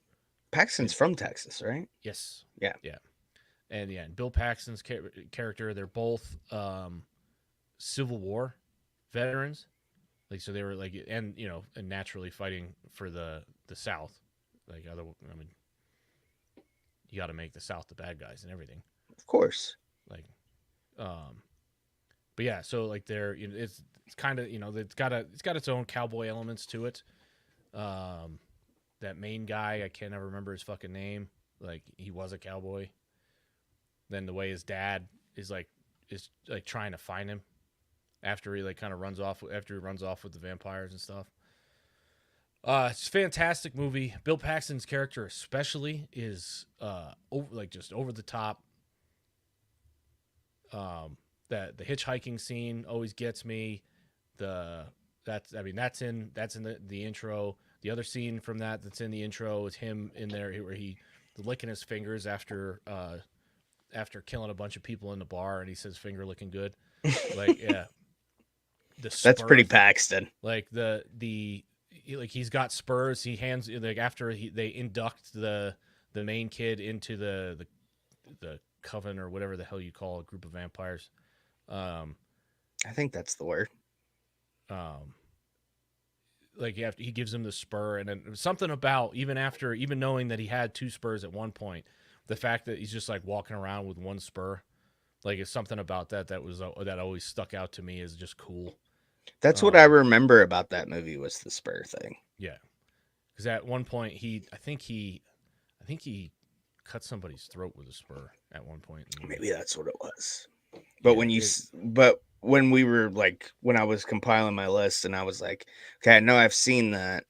Paxton's it, from Texas, right? yes, Yeah, yeah, and Bill Paxton's character. They're both Civil War veterans. Like so, they were like, and naturally fighting for the South. Like I mean, you got to make the South the bad guys and everything. of course. Like, um, but yeah, so like it's kind of it's got its own cowboy elements to it. Um, that main guy, I can't ever remember his fucking name. Like he was a cowboy. Then the way his dad is like trying to find him after he like kind of runs off with the vampires and stuff. It's a fantastic movie. Bill Paxton's character especially is just over the top. That the hitchhiking scene always gets me. The that's in the intro. The other scene from that's in the intro is him in there where he licking his fingers after killing a bunch of people in the bar, and he says finger looking good. Like yeah, the That's pretty spur Paxton. like like he's got spurs. He hands like after they induct the main kid into the coven or whatever the hell you call a group of vampires. Um, I think that's the word. um, like he gives him the spur, and then something about even knowing that he had two spurs at one point, the fact that he's just like walking around with one spur, like it's something about that always stuck out to me as just cool. That's what I Um, remember about that movie was the spur thing. yeah, because at one point I think he cut somebody's throat with a spur at one point in the movie. Maybe that's what it was. But Yeah, when we were like when I was compiling my list and I was like, okay, I know I've seen that,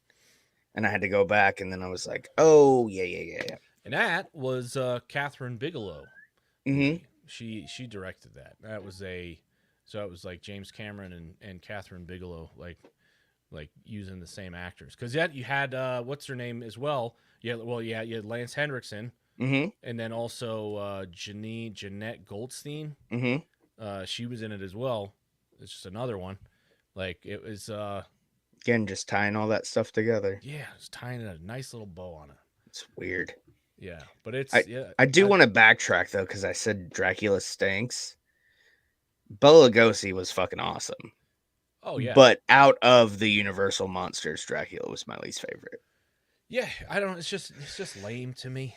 and I had to go back, and then I was like, oh yeah. and that was Catherine Bigelow Mm-hmm. movie. She directed that. So it was like James Cameron and Catherine Bigelow like using the same actors because yet you had what's her name as well. Yeah, well yeah you had Lance Henriksen Mm-hmm. and then also Jeanette Goldstein. Mm-hmm. She was in it as well. It's just another one. Like it was Again, just tying all that stuff together. yeah, it's tying a nice little bow on it. It's weird. Yeah, but it's I yeah. I do want to backtrack though because I said Dracula stinks. Bela Lugosi was fucking awesome, Oh yeah. but out of the Universal monsters, Dracula was my least favorite. Yeah, I don't. It's just lame to me.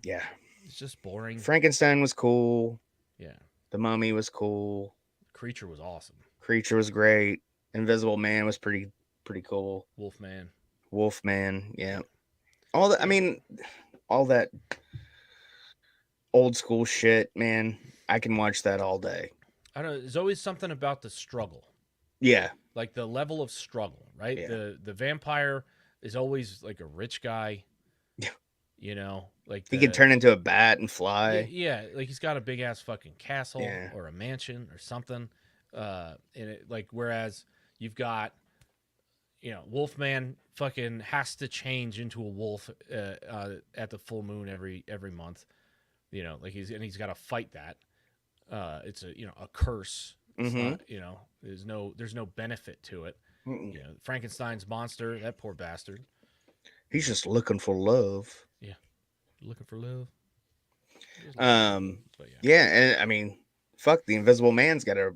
Yeah. It's just boring. Frankenstein was cool. Yeah, The Mummy was cool. Creature was awesome. Creature was great. Invisible Man was pretty cool. Wolfman. Wolfman, Yeah, yeah. All that I yeah. mean, all that old school shit, man. I can watch that all day. I don't know. There's always something about the struggle, Yeah. like the level of struggle, right? Yeah. The vampire is always like a rich guy, Yeah. like He can the turn into a bat and yeah, fly. yeah, like he's got a big ass fucking castle Yeah. or a mansion or something. And it like whereas you've got Wolfman fucking has to change into a wolf at the full moon every month. Like he's got to fight that. It's a curse. It's Mm-hmm. not there's no benefit to it. Mm-mm. Frankenstein's monster, that poor bastard. He's just looking for love. Yeah, looking for love. Just looking for love. Um, But yeah, yeah, and I mean, fuck, the Invisible Man's got to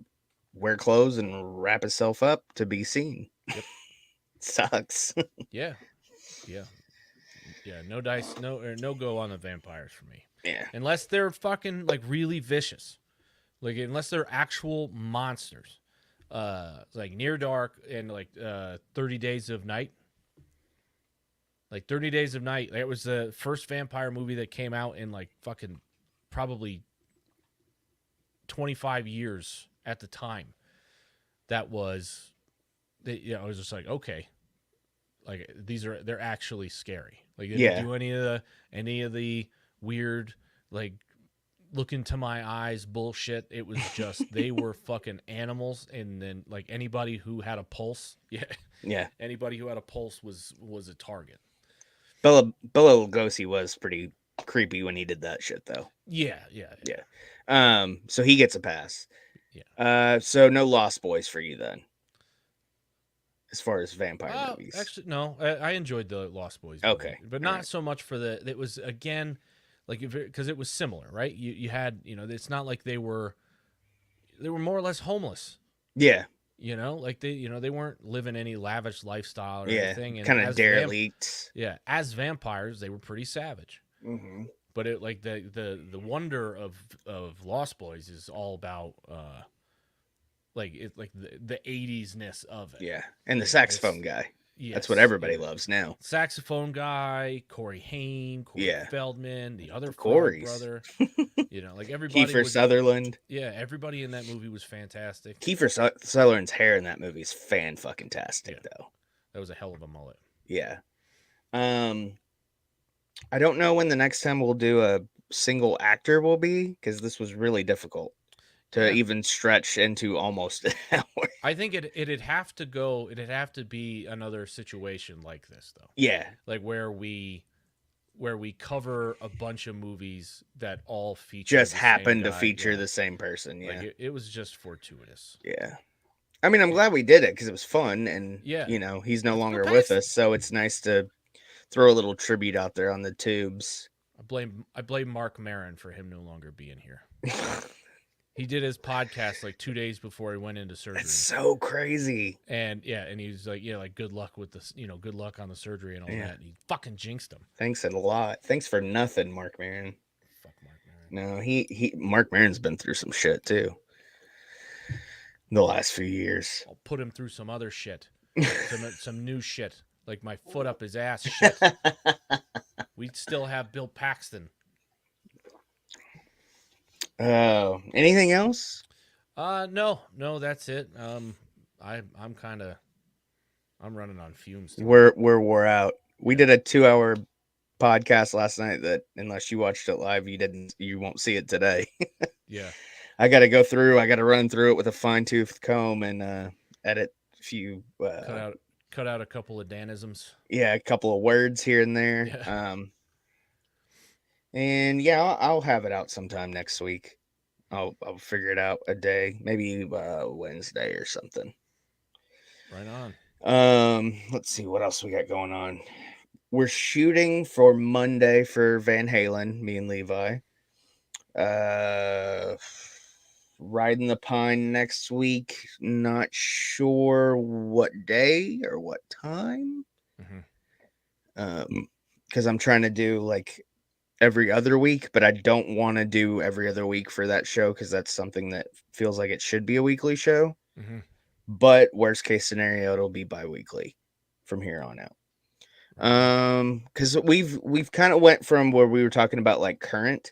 wear clothes and wrap himself up to be seen. yep, Sucks. yeah, yeah, yeah. No dice, no go on the vampires for me, Yeah. unless they're fucking like really vicious, like unless they're actual monsters. Like Near Dark and like 30 Days of Night. Like 30 Days of Night, it was the first vampire movie that came out in like fucking probably 25 years at the time. That was, I was just like, okay, like they're actually scary. Like they didn't Yeah. do any of the weird like look into my eyes bullshit. It was just they were fucking animals, and then like anybody who had a pulse, yeah, Yeah. anybody who had a pulse was a target. Bela Lugosi was pretty creepy when he did that shit, though. Yeah, yeah, yeah. Yeah. So he gets a pass. Yeah. So no Lost Boys for you then, as far as vampire movies. Actually, no. I enjoyed the Lost Boys movie, Okay. but All not right. so much for the. It was again, like because it was similar, right? You had it's not like they were more or less homeless. Yeah. Like they weren't living any lavish lifestyle or Yeah. anything. And Kind of derelict. as vampires, they were pretty savage. Mm-hmm. But it like the wonder of Lost Boys is all about like it like the 80s ness of it. Yeah. And the It's saxophone guy. That's what yes, everybody loves now. saxophone guy, Corey Haim, Corey Yeah. Feldman, the other frog Corey's. brother. Like everybody Kiefer was. Sutherland. Yeah, everybody in that movie was fantastic. Sutherland's hair in that movie is fan fucking tastic, Yeah, though. that was a hell of a mullet. Yeah. Um, I don't know when the next time we'll do a single actor will be because this was really difficult to Yeah, even stretch into almost an hour. I think it'd have to go. It'd have to be another situation like this though, Yeah. like where we cover a bunch of movies that all feature Just the same happened to guy. feature Yeah, the same person. like Yeah. it was just fortuitous. Yeah. I mean, I'm glad we did it because it was fun and, Yeah, he's no it's Bill longer with Paxton. us. So it's nice to throw a little tribute out there on the tubes. I blame Mark Maron for him no longer being here. He did his podcast like 2 days before he went into surgery. That's so crazy. And yeah, and he's like, yeah, like good luck with this, good luck on the surgery and all Yeah. that. And he fucking jinxed him. Thanks a lot. Thanks for nothing, Mark Maron. Fuck Mark Maron. No, Mark Maron's been through some shit too the last few years. I'll put him through some other shit, some new shit, like my foot up his ass shit. We'd still have Bill Paxton. Oh, anything else? No, that's it. I'm kind of, I'm running on fumes. Today. We're wore out. We did a 2-hour podcast last night that unless you watched it live, you won't see it today. Yeah. I got to go through. I got to run through it with a fine tooth comb and edit a few. Cut out a couple of Danisms. Yeah, a couple of words here and there. Yeah. And yeah, I'll have it out sometime next week. I'll figure it out a day, maybe Wednesday or something. Right on. Let's see what else we got going on. We're shooting for Monday for Van Halen, me and Levi. Riding the Pine next week. Not sure what day or what time. Mm-hmm. because I'm trying to do like every other week, but I don't want to do every other week for that show because that's something that feels like it should be a weekly show. Mm-hmm. But worst case scenario, it'll be bi-weekly from here on out. Right on. Because we've kind of went from where we were talking about like current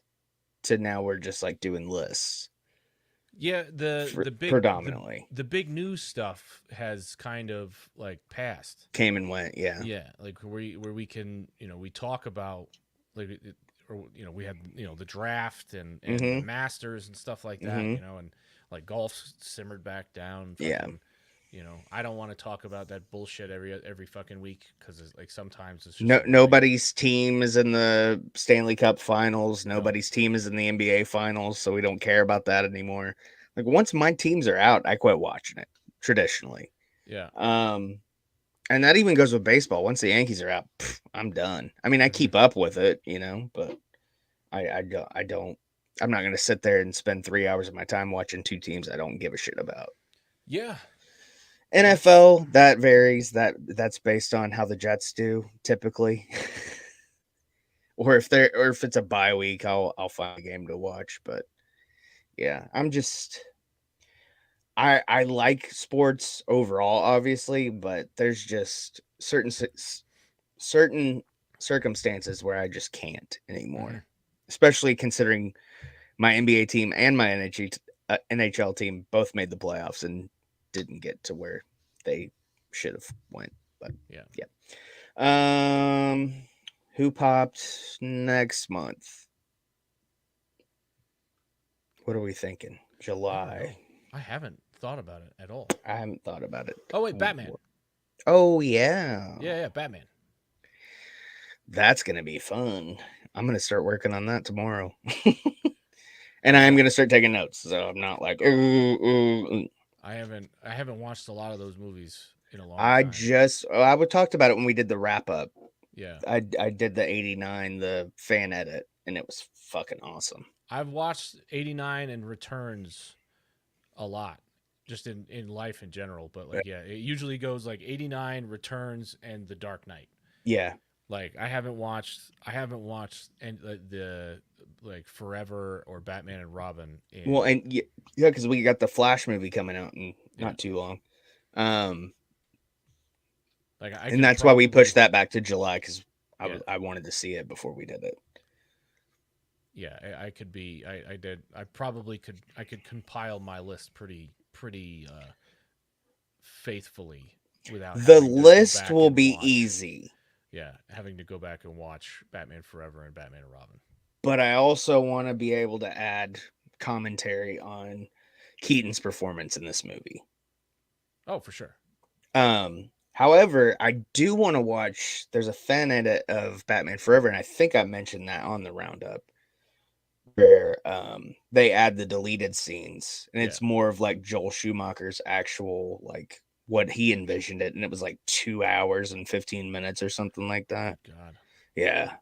to now we're just like doing lists Yeah, for the big predominantly. the big news stuff has kind of like passed. Came and went, yeah. Yeah, like where we can, we talk about like or we had, the draft and the Mm-hmm. Masters and stuff like that, Mm-hmm. and like golf simmered back down. Yeah. Fucking, I don't want to talk about that bullshit every fucking week because like sometimes it's just No, annoying. nobody's team is in the Stanley Cup Finals. No, Nobody's team is in the NBA Finals, so we don't care about that anymore. Like once my teams are out, I quit watching it traditionally. yeah, Um, and that even goes with baseball. Once the Yankees are out, I'm done. I mean, I hmm keep up with it, but I don't. I'm not going to sit there and spend 3 hours of my time watching two teams I don't give a shit about. yeah, that's NFL that varies. That's based on how the Jets do typically. or if it's a bye week, I'll find a game to watch. But yeah, I like sports overall, obviously, but there's just certain circumstances where I just can't hmm anymore. Especially considering my NBA team and my NHL team both made the playoffs and didn't get to where they should have went. But yeah. yeah. Who popped next month? What are we thinking? I don't know. July. I haven't thought about it at all. I haven't thought about it. Oh wait, Batman. Oh yeah. Yeah, yeah, Batman. That's gonna be fun. I'm gonna start working on that tomorrow. And I am Yeah, gonna start taking notes, so I'm not like, ooh, ooh, ooh. I haven't watched a lot of those movies in a long I time. just I would talked about it when we did the wrap up. Yeah, I did the 89, the fan edit, and it was fucking awesome. I've watched 89 and Returns a lot, just in life in general. But like, yeah, it usually goes like 89, Returns, and The Dark Knight. Yeah. Like I haven't watched and the like Forever or Batman and Robin Well, in and yeah, because we got the Flash movie coming out in yeah. not too long. Um, Like I and could that's why we pushed probably that back to July because yeah. I wanted to see it before we did it. Yeah, I could be. I did. I probably could. I could compile my list pretty faithfully without The having to go list back will and be watch. easy, Yeah, having to go back and watch Batman Forever and Batman and Robin. but I also want to be able to add commentary on Keaton's performance in this movie. Oh, for sure. However, I do want to watch. There's a fan edit of Batman Forever, and I think I mentioned that on the roundup where they add the deleted scenes, and Yeah. it's more of like Joel Schumacher's actual like what he envisioned it, and it was like 2 hours and 15 minutes or something like that. Good God. Yeah,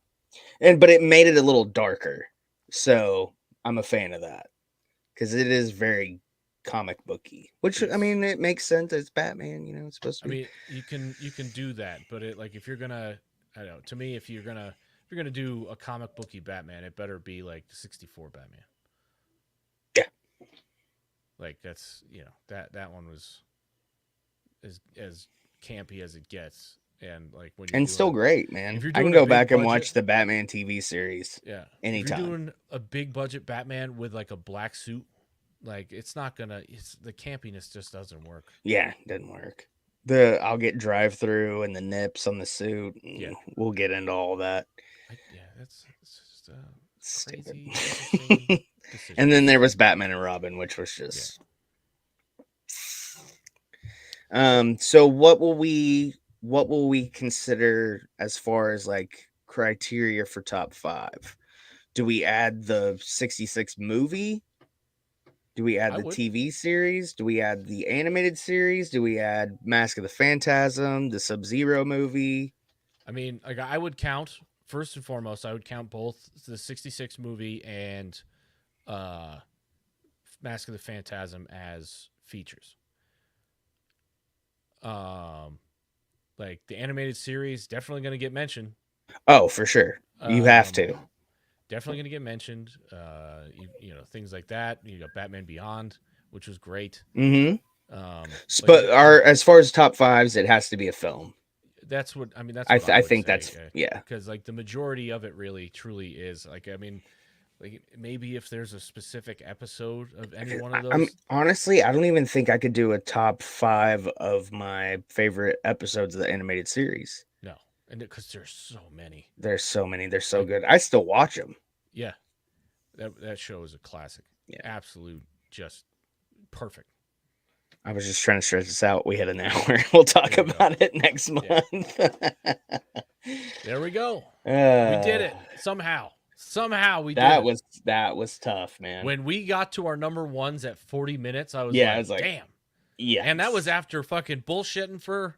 but it made it a little darker, so I'm a fan of that because it is very comic booky, which I It's. mean it makes sense. It's Batman, it's supposed to I be. mean, you can do that, but it like if you're gonna, I don't know. To me, if you're gonna do a comic booky Batman, it better be like the '64 Batman. Yeah, Like that's that one was as campy as it gets. And like when you're and still doing great, if man. you're I can doing a go big back and budget watch the Batman TV series yeah, if you're anytime. doing a big budget Batman with like a black suit, like it's not gonna it's the campiness just doesn't work. Yeah, doesn't work. The I'll get drive through and the nips on the suit, Yeah. and we'll get into all that. Yeah, it's just Stupid. crazy interesting And then there decisions. was Batman and Robin, which was Yeah. just so what will we consider as far as like criteria for top 5? Do we add the 66 movie? Do we add I the would. TV series? Do we add the animated series? Do we add Mask of the Phantasm, the Sub-Zero movie? I mean, like I would count first and foremost, I would count both the '66 movie and uh, Mask of the Phantasm as features. Um, like the animated series, definitely going to get mentioned. Oh, for sure. You have Um, to. definitely going to get mentioned. Things like that. You got Batman Beyond, which was great. Mm-hmm. But But yeah, our as far as top fives, it has to be a film. that's what I mean. That's what I I would think say. that's yeah. Because like the majority of it really truly is like I mean, like maybe if there's a specific episode of any one of I'm those, honestly, I don't even think I could do a top five of my favorite episodes of the animated series. no, and because there's so many. There's so many. They're so Like good. I still watch them. yeah, that show is a classic. Yeah. Absolute, just perfect. I was just trying to stretch this out. We had an hour. We'll talk There you go. about it next Yeah, month. there we go. We did uh, it somehow. Somehow we did that it. was that was tough, man. When we got to our number ones at 40 minutes, I was Yeah, I like, was like, damn. And that was yes. after fucking bullshitting for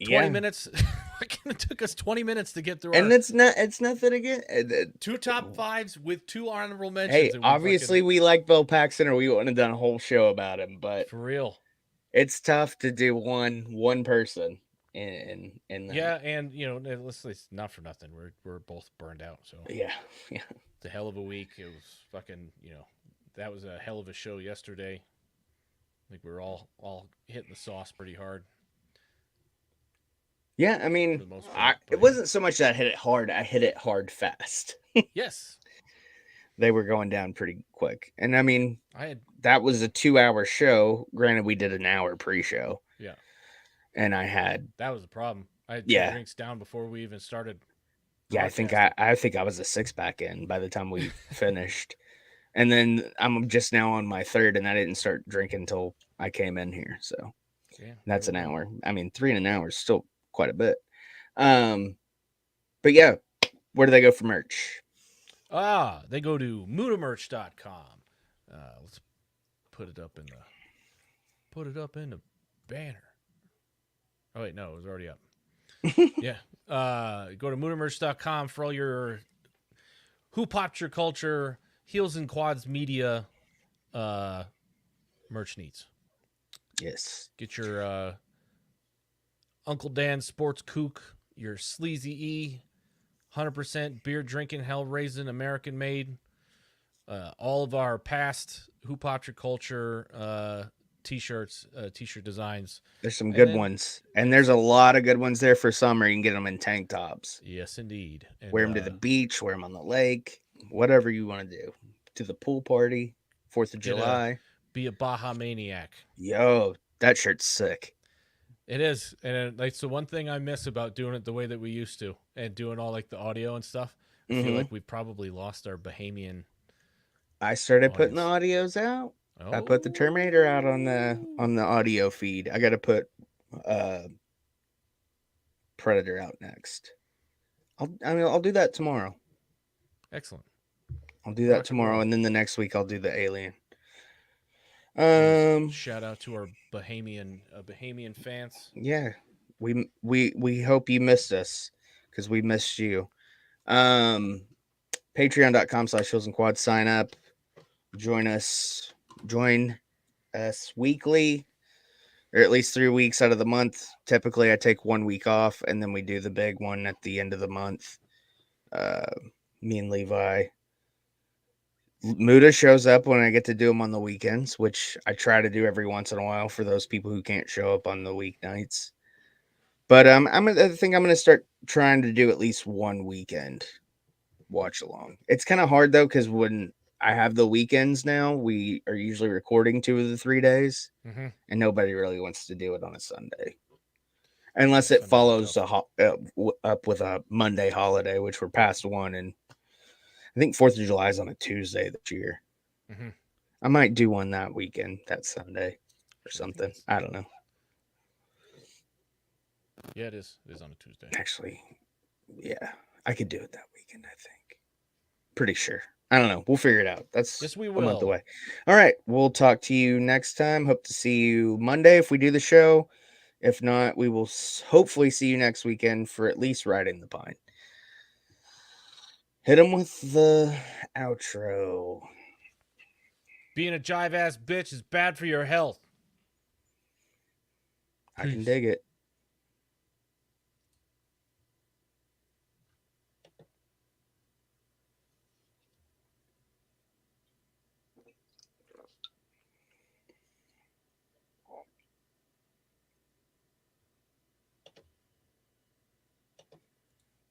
20 Yeah. minutes. It took us 20 minutes to get through And our it's nothing again. two top fives with two honorable Hey, mentions. And we obviously fucking, we like Bill Paxton or we wouldn't have done a whole show about him, but for real. it's tough to do one person in that. Yeah. And, let's not for nothing. We're both burned out. So Yeah. Yeah. it's a hell of a week. It was fucking, that was a hell of a show yesterday. I think we were all hitting the sauce pretty hard Yeah, I for mean, the most part. it But wasn't so much that I hit it hard, I hit it hard fast. yes, They were going down pretty quick. And I mean, I had, that was a 2-hour show. Granted, we did an hour pre-show, yeah, and I had that was the problem. I had two yeah, drinks down before we even started yeah, broadcasting. I think I was a six pack in by the time we finished. And then I'm just now on my third, and I didn't start drinking until I came in here. So Yeah, there that's we an go. hour. I mean, three in an hour is still quite a bit. But yeah, where do they go for merch? They go to mudamerch.com. Let's put it up in the banner. Oh wait, no, it was already up. Yeah. Go to mudamerch.com for all your Who Popped Your Culture, Heels and Quads Media merch needs. Yes. Get your Uncle Dan Sports Kook, your Sleazy E, 100% beer drinking, hell raising, American made. All of our past Who Popped Your Culture t-shirts, t-shirt designs. There's some And good then ones. And there's a lot of good ones there for summer. You can get them in tank tops. yes, indeed. And Wear them to the beach, wear them on the lake, whatever you want to do. To the pool party, 4th of July. be a Baja maniac. Yo, that shirt's sick. It is, and like so. One thing I miss about doing it the way that we used to, and doing all like the audio and stuff, I feel like we've probably lost our Bahamian I started putting the audience. audios out. I put the Terminator out on Oh, the audio feed. I got to put uh Predator out next. I'll do that tomorrow. excellent. I'll do that Rock and tomorrow, roll. and then the next week I'll do the Alien. Yes. Um, Shout out to our Bahamian fans. yeah, we hope you missed us because we missed you. Um, Patreon.com/Hills and Quads. Sign up. Join us. Join us weekly, or at least 3 weeks out of the month. Typically, I take 1 week off, and then we do the big one at the end of the month. Uh, Me and Levi. Muda shows up when I get to do them on the weekends, which I try to do every once in a while for those people who can't show up on the weeknights. But I think I'm gonna start trying to do at least one weekend watch along. It's kind of hard though because when I have the weekends now, we are usually recording 2 of the 3 days, Mm-hmm. and nobody really wants to do it on a Sunday unless Yeah, it Sundays are follows tough. up with a Monday holiday, which we're past one, and I think 4th of July is on a Tuesday this year. Mm-hmm. I might do one that weekend, that Sunday or I think something. it's I don't know. yeah, it is. It is on a Tuesday. Actually, yeah, I could do it that weekend, I think. Pretty sure. I don't know. We'll figure it out. That's Yes, we a month will. away. All right. We'll talk to you next time. Hope to see you Monday if we do the show. If not, we will hopefully see you next weekend for at least Riding the Pine. Hit them with the outro. Being a jive ass bitch is bad for your health. I can Peace. dig it.